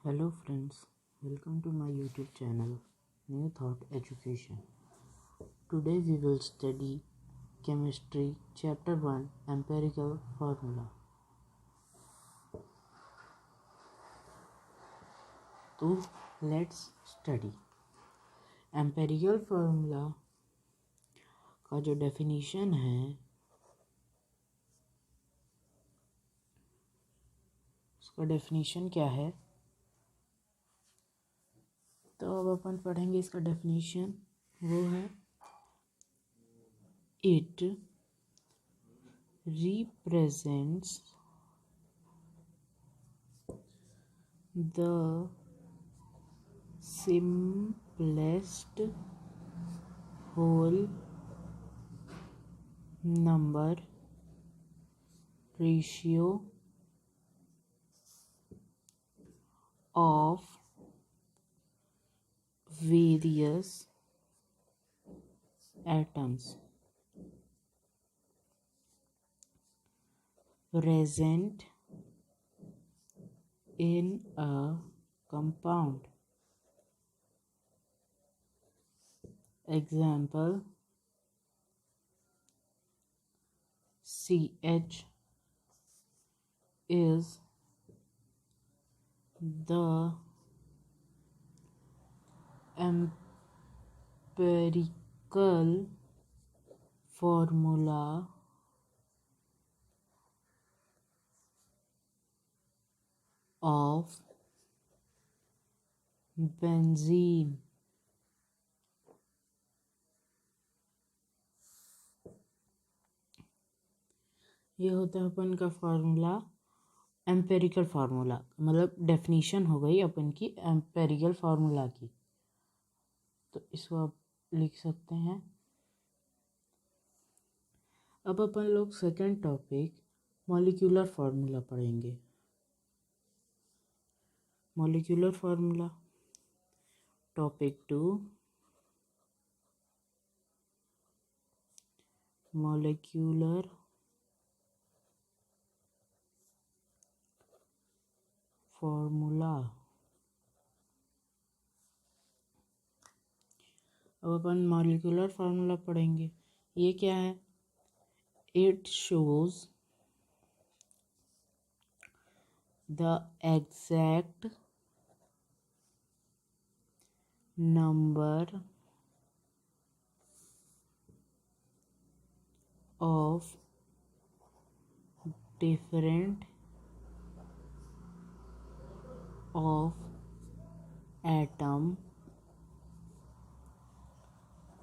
Hello friends, welcome to my YouTube channel New Thought Education. Today we will study Chemistry Chapter 1 Empirical Formula. तो let's study. Empirical Formula का जो definition है उसका definition क्या है, तो अब अपन पढ़ेंगे इसका डेफिनेशन। वो है it represents the simplest whole number ratio of various atoms present in a compound. Example: CH is the empirical formula of benzene. ये होता है अपन का फार्मूला, एम्पेरिकल फार्मूला, मतलब डेफिनेशन हो गई अपन की एम्पेरिकल फार्मूला की। तो इसको आप लिख सकते हैं। अब अपन लोग सेकंड टॉपिक मॉलिक्यूलर फार्मूला पढ़ेंगे। Molecular formula topic 2 molecular formula. अब अपन मॉलिक्यूलर फार्मूला पढ़ेंगे। ये क्या है? It shows the exact number of different of atom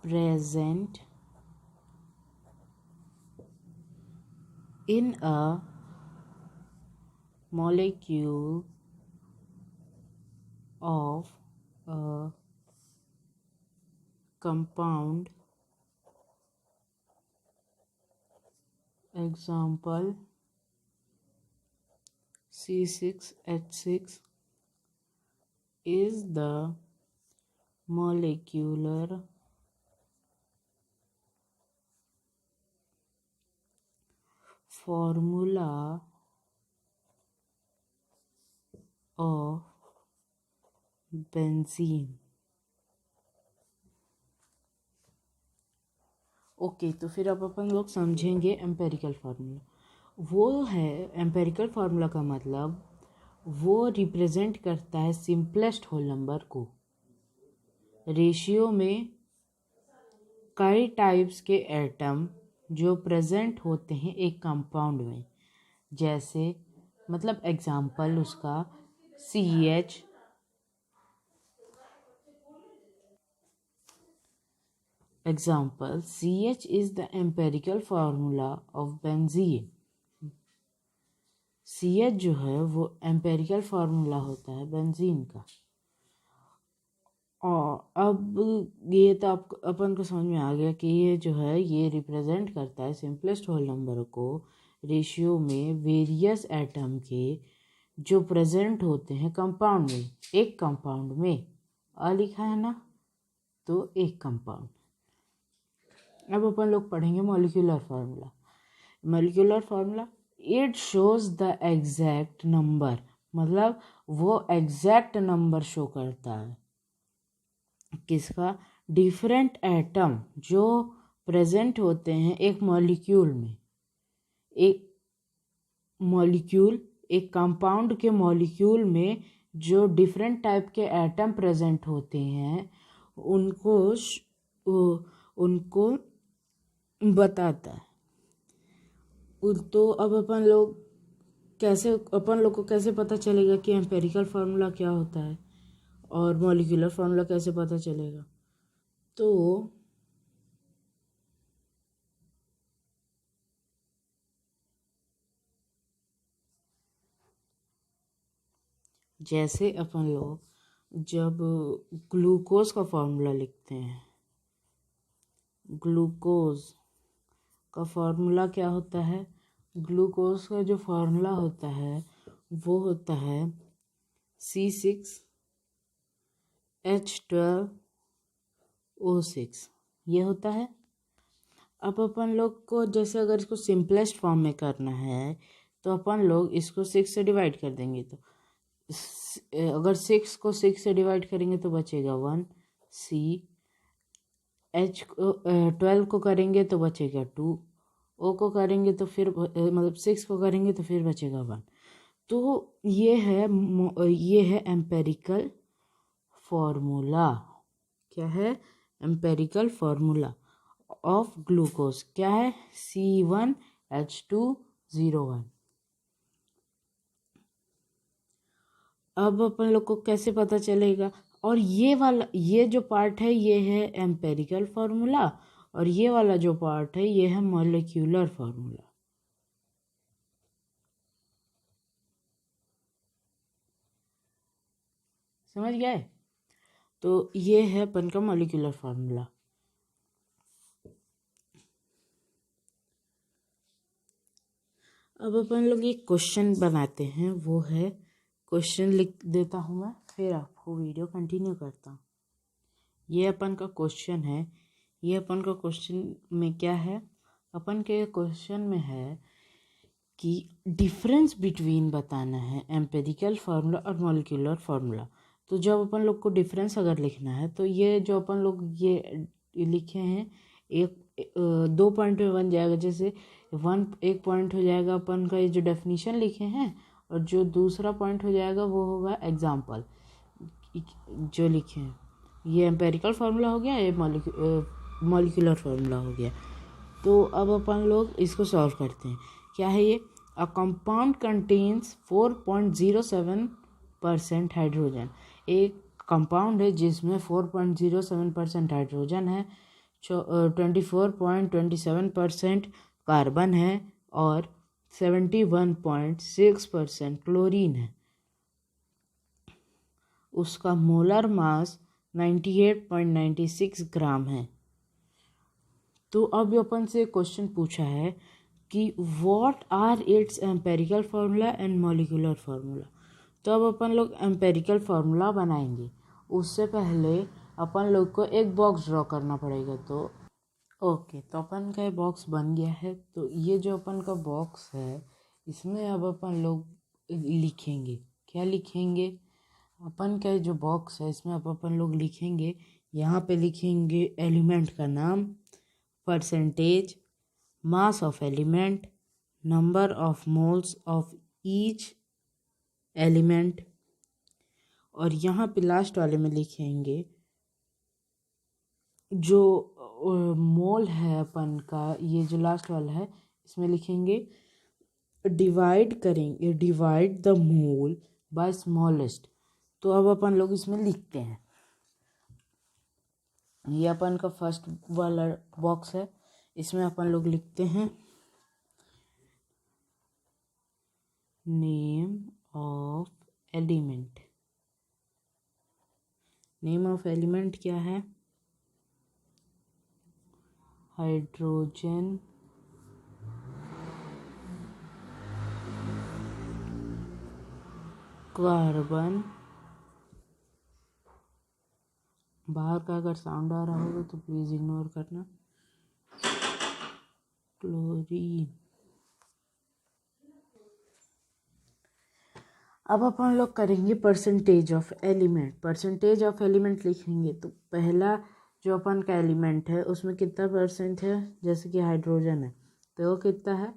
present in a molecule of a compound. Example: C6H6 is the molecular formula of benzene. Okay, तो फिर अब अपन लोग समझेंगे एम्पेरिकल फार्मूला। वो है एम्पेरिकल फार्मूला का मतलब वो रिप्रेजेंट करता है सिंपलेस्ट होल नंबर को रेशियो में कई टाइप्स के एटम जो प्रेजेंट होते हैं एक कंपाउंड में। जैसे मतलब एग्जांपल उसका CH CH is the empirical formula of benzene. CH जो है वो एम्पेरिकल फार्मूला होता है बेंजीन का। और अब ये तो अपन को समझ में आ गया कि ये जो है ये रिप्रेजेंट करता है सिंपलेस्ट होल नंबर को रेशियो में वेरियस एटम के जो प्रेजेंट होते हैं कंपाउंड में, एक कंपाउंड में लिखा है ना, तो एक कंपाउंड। अब अपन लोग पढ़ेंगे molecular formula. Molecular formula, it shows the exact number, मतलब वो एग्जैक्ट नंबर शो करता है किसका, डिफरेंट एटम जो प्रेजेंट होते हैं एक मॉलिक्यूल में। एक मॉलिक्यूल, एक कंपाउंड के मॉलिक्यूल में जो डिफरेंट टाइप के एटम प्रेजेंट होते हैं उनको बताता है। तो अब अपन लोग को कैसे पता चलेगा कि एम्पेरिकल फार्मूला क्या होता है और मॉलिक्यूलर फार्मूला कैसे पता चलेगा? तो जैसे अपन लोग जब ग्लूकोज का फार्मूला लिखते हैं, ग्लूकोज का फार्मूला क्या होता है? ग्लूकोज का जो फार्मूला होता है वो होता है C6H12O6, ये होता है। अब अपन लोग को जैसे अगर इसको सिंपलेस्ट फॉर्म में करना है तो अपन लोग इसको 6 से डिवाइड कर देंगे। तो अगर 6 को 6 से डिवाइड करेंगे तो बचेगा 1, C H को 12 को करेंगे तो बचेगा 2, O को करेंगे तो फिर मतलब 6 को करेंगे तो फिर बचेगा 1। तो ये है एम्पेरिकल फॉर्मूला। क्या है? Empirical formula of glucose. क्या है? C1H2O1। अब अपन लोग को कैसे पता चलेगा? और ये जो पार्ट है ये है एम्पेरिकल फार्मूला, और ये वाला जो पार्ट है ये है मॉलिक्यूलर फार्मूला। समझ गए? तो ये है अपन का मॉलिक्यूलर फार्मूला। अब अपन लोग एक क्वेश्चन बनाते हैं, वो है क्वेश्चन लिख देता हूँ मैं, फिर आपको वीडियो कंटिन्यू करता हूँ। ये अपन का क्वेश्चन है। ये अपन का क्वेश्चन में क्या है? अपन के क्वेश्चन में है कि डिफरेंस बिटवीन बताना है एम्पेरिकल फार्मूला और मॉलिक्यूलर फार्मूला। तो जब अपन लोग को डिफरेंस अगर लिखना है तो ये जो अपन लोग ये लिखे हैं एक 2 पॉइंट में बन जाएगा। जैसे एक पॉइंट हो जाएगा अपन का ये जो डेफिनेशन लिखे हैं, और जो दूसरा पॉइंट हो जाएगा वो होगा एग्जाम्पल जो लिखे हैं। ये एम्पेरिकल फार्मूला हो गया, ये मॉलिक्यूलर फार्मूला हो गया। तो अब अपन लोग इसको सॉल्व करते हैं। क्या है ये? A compound contains 4.07% hydrogen. एक कंपाउंड है जिसमें 4.07% हाइड्रोजन है, 24.27% कार्बन है और 71.6% क्लोरीन है। उसका मोलर मास 98.96 ग्राम है। तो अब अपन से क्वेश्चन पूछा है कि what are its empirical formula and molecular formula. तो अब अपन लोग एम्पेरिकल फार्मूला बनाएंगे। उससे पहले अपन लोग को एक बॉक्स ड्रॉ करना पड़ेगा। तो ओके, तो अपन का बॉक्स बन गया है। तो ये जो अपन का बॉक्स है इसमें अब अपन लोग लिखेंगे। क्या लिखेंगे? अपन का जो बॉक्स है इसमें अब अपन लोग लिखेंगे, यहाँ पे लिखेंगे एलिमेंट का नाम, percentage, mass of element, number of moles of each element, और यहाँ पे लास्ट वाले में लिखेंगे जो मोल है अपन का। ये जो लास्ट वाला है इसमें लिखेंगे divide the mole by smallest. तो अब अपन लोग इसमें लिखते हैं। ये अपन का फर्स्ट वाला बॉक्स है, इसमें अपन लोग लिखते हैं name of element. Name of element क्या है? हाइड्रोजन, कार्बन, बाहर का अगर साउंड आ रहा होगा तो प्लीज़ इग्नोर करना, क्लोरीन। अब अपन लोग करेंगे percentage of element. Percentage of element लिखेंगे तो पहला जो अपन का एलिमेंट है उसमें कितना परसेंट है, जैसे कि हाइड्रोजन है तो वो कितना है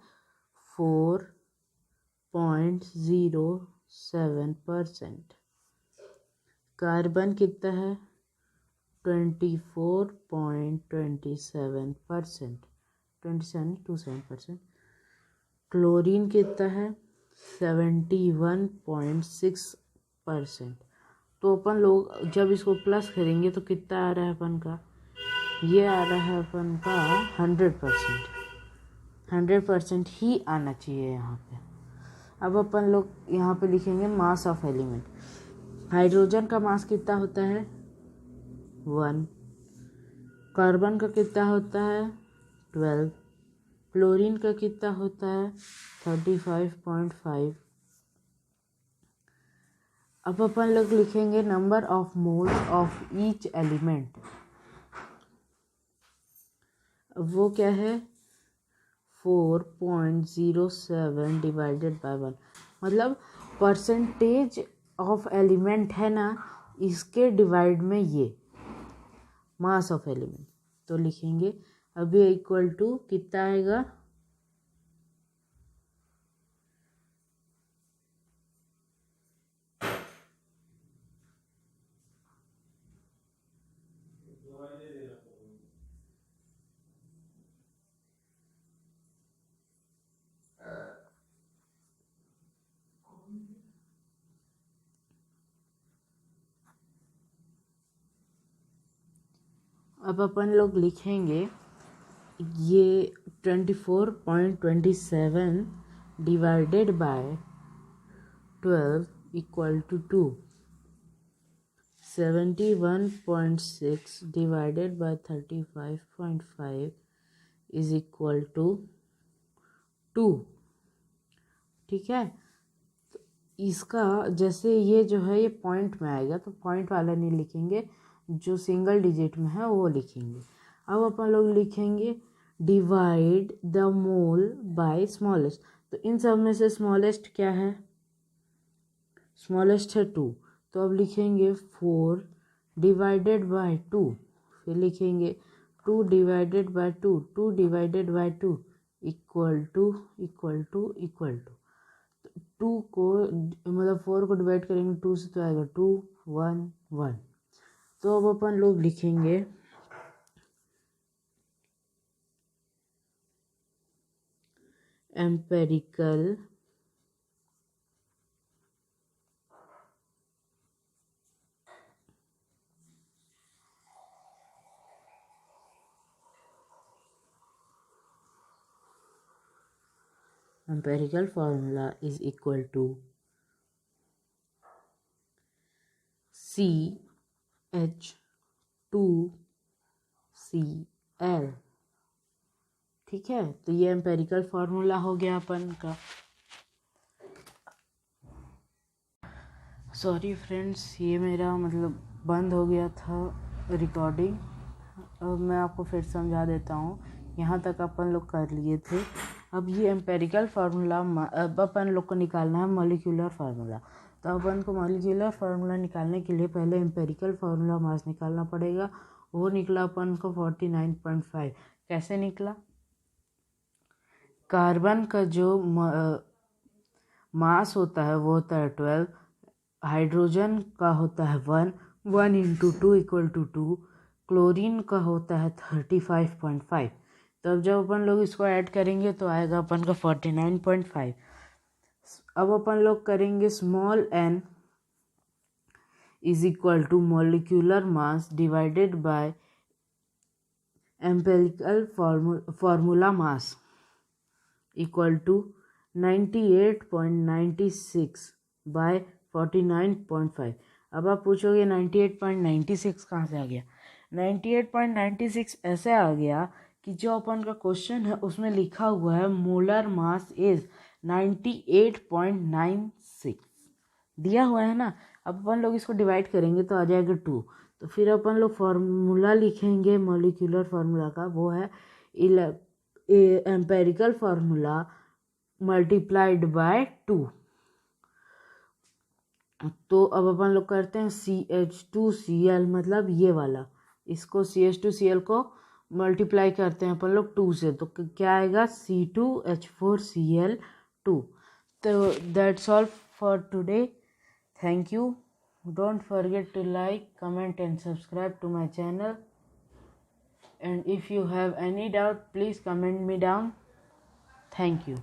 4.07%। कार्बन कितना है 24.27%, 27%। क्लोरीन कितना है 71.6%। तो अपन लोग जब इसको प्लस करेंगे तो कितना आ रहा है अपन का, ये आ रहा है अपन का 100%। 100% ही आना चाहिए यहाँ पे। अब अपन लोग यहाँ पे लिखेंगे मास ऑफ एलिमेंट। हाइड्रोजन का मास कितना होता है 1, कार्बन का कितना होता है 12, क्लोरीन का कितना होता है 35.5। अब अपन लोग लिखेंगे number of moles of each element. वो क्या है 4.07 डिवाइडेड बाय 1, मतलब परसेंटेज ऑफ एलिमेंट है ना, इसके डिवाइड में ये मास ऑफ एलिमेंट। तो लिखेंगे अभी इक्वल टू कितना आएगा अब अपन लोग लिखेंगे ये 24.27 divided by 12 equal to 2, 71.6 divided by 35.5 is equal to 2। ठीक है, तो इसका जैसे ये जो है ये पॉइंट में आएगा तो पॉइंट वाला नहीं लिखेंगे, जो सिंगल डिजिट में है वो लिखेंगे। अब अपन लोग लिखेंगे divide the mole by smallest. तो इन सब में से स्मॉलेस्ट क्या है, स्मॉलेस्ट है 2, तो अब लिखेंगे 4 डिवाइडेड बाय 2, फिर लिखेंगे 2 divided by 2, 2 divided by 2 equal to 2 को मतलब 4 को डिवाइड करेंगे 2 से तो आएगा 2 1 1। तो अब अपन लोग लिखेंगे empirical formula is equal to CH2Cl। ठीक है, तो ये एम्पेरिकल फार्मूला हो गया अपन का। सॉरी फ्रेंड्स, ये मेरा मतलब बंद हो गया था रिकॉर्डिंग। अब मैं आपको फिर समझा देता हूँ, यहाँ तक अपन लोग कर लिए थे। अब ये एम्पेरिकल फार्मूला अब अपन लोग को निकालना है मॉलिक्यूलर फार्मूला। तो अपन को मॉलिक्यूलर फार्मूला निकालने के लिए पहले एम्पेरिकल फार्मूला मास निकालना पड़ेगा। वो निकला अपन को 49.5। कैसे निकला, कार्बन का जो मास होता है वो होता है 12, हाइड्रोजन का होता है 1, 1 इंटू 2 इक्वल टू 2, क्लोरीन का होता है 35.5। तो अब जब अपन लोग इसको ऐड करेंगे तो आएगा अपन का 49.5। अब अपन लोग करेंगे small n is equal to molecular mass divided by empirical formula mass equal to 98.96 by 49.5। अब आप पूछोगे 98.96 कहाँ से आ गया। 98.96 ऐसे आ गया कि जो अपन का क्वेश्चन है उसमें लिखा हुआ है मोलर मास इज 98.96 दिया हुआ है ना। अब अपन लोग इसको डिवाइड करेंगे तो आ जाएगा 2। तो फिर अपन लोग फार्मूला लिखेंगे मॉलिक्यूलर फार्मूला का, वो है एम्पेरिकल फार्मूला मल्टीप्लाइड बाय 2। तो अब अपन लोग करते हैं CH2Cl, मतलब ये वाला, इसको CH2Cl को मल्टीप्लाई करते हैं अपन लोग 2 से, तो क्या आएगा C2H4Cl2। तो that's all for today. Thank you. Don't forget to like, comment and subscribe to my channel, and if you have any doubt, please comment me down. Thank you.